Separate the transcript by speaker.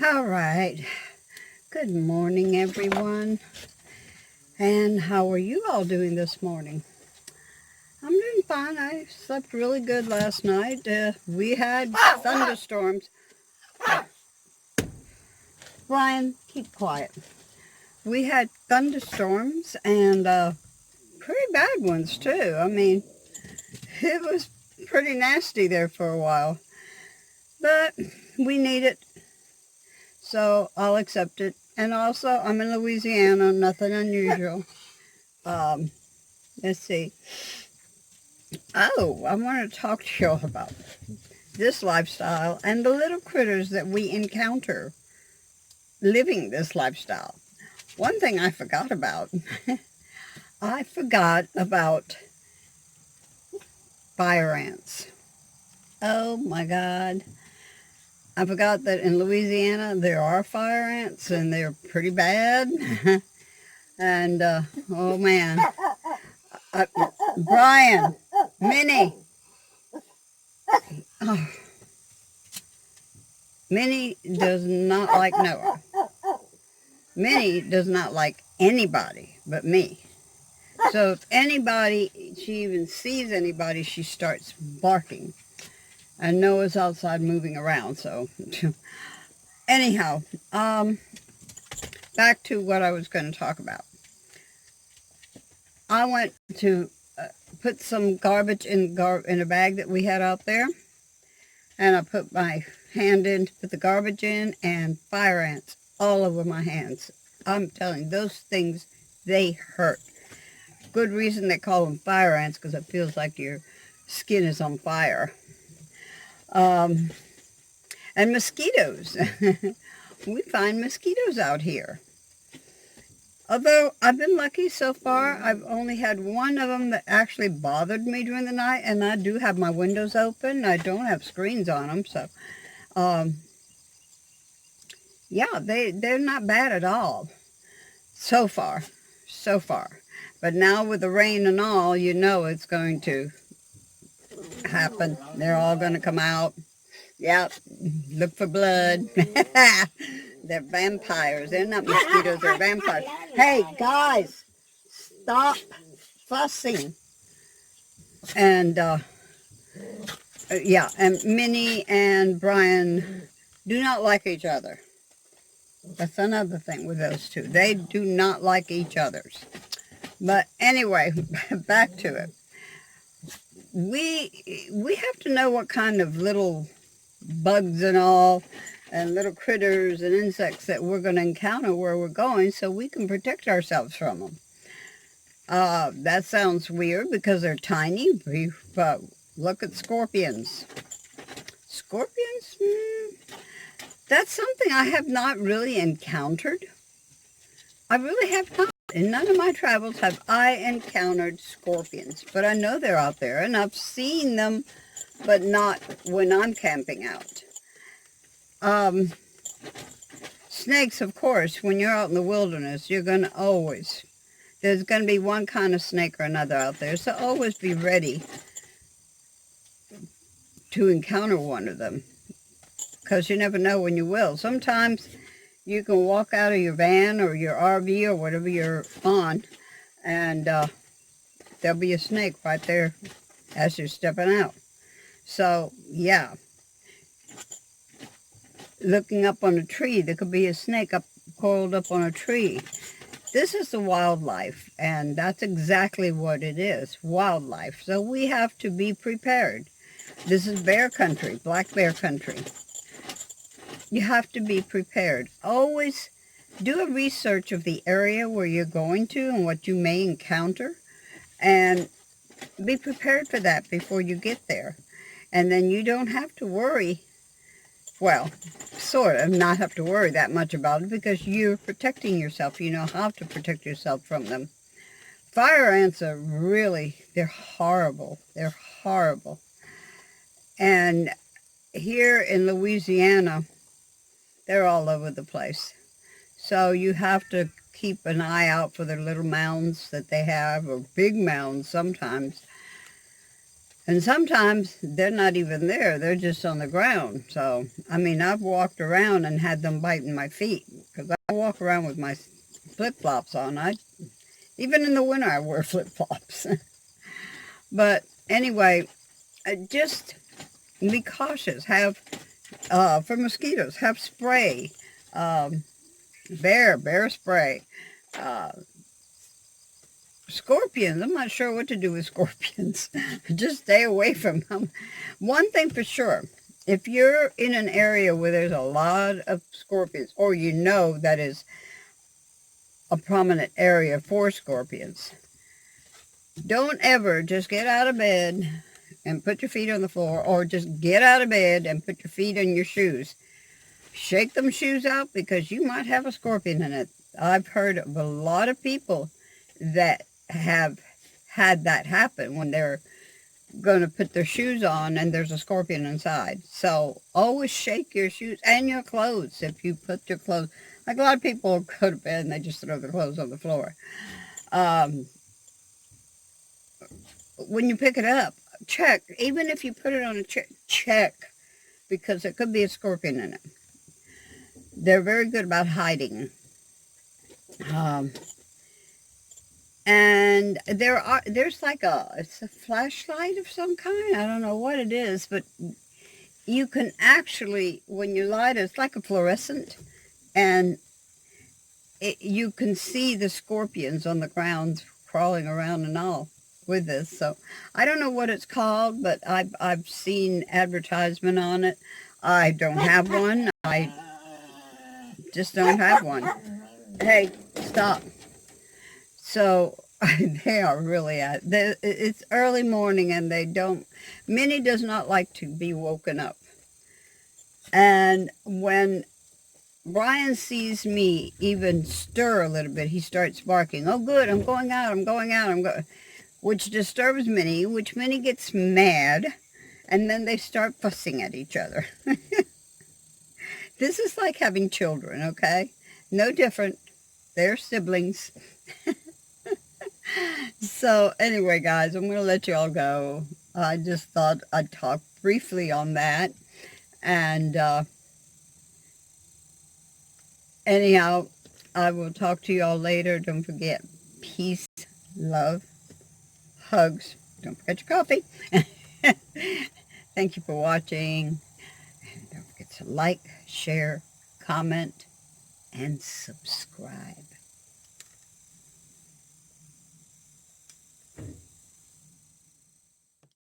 Speaker 1: All right. Good morning, everyone. And how are you all doing this morning? I'm doing fine. I slept really good last night. We had thunderstorms. Brian, keep quiet. We had thunderstorms and pretty bad ones too. I mean, it was pretty nasty there for a while. But we need it, so I'll accept it. And also, I'm in Louisiana, nothing unusual. Let's see. Oh, I want to talk to you all about this lifestyle and the little critters that we encounter living this lifestyle. One thing I forgot about, I forgot about fire ants. Oh my God. I forgot that in Louisiana there are fire ants and they're pretty bad. And, oh man. Brian, Minnie. Oh. Minnie does not like Noah. Minnie does not like anybody but me. So if anybody, she even sees anybody, she starts barking. And Noah's outside moving around, so anyhow, back to what I was going to talk about. I went to put some garbage in a bag that we had out there, and I put my hand in to put the garbage in, and fire ants all over my hands. I'm telling you, those things, they hurt. Good reason they call them fire ants, because it feels like your skin is on fire. And mosquitoes. We find mosquitoes out here. Although I've been lucky so far, I've only had one of them that actually bothered me during the night, and I do have my windows open. I don't have screens on them, so yeah, they're not bad at all. So far. But now with the rain and all, you know it's going to happen. They're all going to come out. Yep, look for blood. They're vampires. They're not mosquitoes, they're vampires. Hey, guys, stop fussing. And, yeah, and Minnie and Brian do not like each other. That's another thing with those two. They do not like each other's. But anyway, back to it. We have to know what kind of little bugs and all and little critters and insects that we're going to encounter where we're going, so we can protect ourselves from them. That sounds weird because they're tiny. Look at scorpions. Scorpions? That's something I have not really encountered. I really have not. In none of my travels have I encountered scorpions. But I know they're out there, and I've seen them, but not when I'm camping out. Snakes, of course, when you're out in the wilderness, you're going to always, there's going to be one kind of snake or another out there. So always be ready to encounter one of them, because you never know when you will. Sometimes you can walk out of your van or your RV or whatever you're on, and there'll be a snake right there as you're stepping out. So, yeah. Looking up on a tree, there could be a snake coiled up on a tree. This is the wildlife, and that's exactly what it is, wildlife. So we have to be prepared. This is bear country, black bear country. You have to be prepared. Always do a research of the area where you're going to and what you may encounter, and be prepared for that before you get there. And then you don't have to worry, well, sort of not have to worry that much about it, because you're protecting yourself. You know how to protect yourself from them. Fire ants are really, they're horrible. They're horrible. And here in Louisiana, they're all over the place. So you have to keep an eye out for their little mounds that they have, or big mounds sometimes. And sometimes they're not even there. They're just on the ground. So, I mean, I've walked around and had them biting my feet because I walk around with my flip-flops on. Even in the winter, I wear flip-flops. But anyway, just be cautious. For mosquitoes, have spray. Um, bear spray. Uh, Scorpions, I'm not sure what to do with scorpions. Just stay away from them. One thing for sure, if you're in an area where there's a lot of scorpions, or you know that is a prominent area for scorpions, don't ever just get out of bed and put your feet on the floor, or just get out of bed and put your feet in your shoes. Shake them shoes out because you might have a scorpion in it. I've heard of a lot of people that have had that happen when they're going to put their shoes on and there's a scorpion inside. So always shake your shoes and your clothes. If you put your clothes, like a lot of people go to bed and they just throw their clothes on the floor. When you pick it up, check. Even if you put it on a chair, check, because there could be a scorpion in it. They're very good about hiding. And there's like it's a flashlight of some kind. I don't know what it is, but you can actually, when you light it, it's like a fluorescent, and you can see the scorpions on the ground crawling around and all with this. So I don't know what it's called, but I've seen advertisement on it. I don't have one. I just don't have one. Hey, stop. So they are really it's early morning and Minnie does not like to be woken up. And when Brian sees me even stir a little bit, he starts barking, "Oh good, I'm going out, I'm going out, which disturbs Minnie, which Minnie gets mad, and then they start fussing at each other. This is like having children, okay? No different. They're siblings. So anyway, guys, I'm going to let you all go. I just thought I'd talk briefly on that. And anyhow, I will talk to you all later. Don't forget, peace, love, hugs. Don't forget your coffee. Thank you for watching. And don't forget to like, share, comment, and subscribe.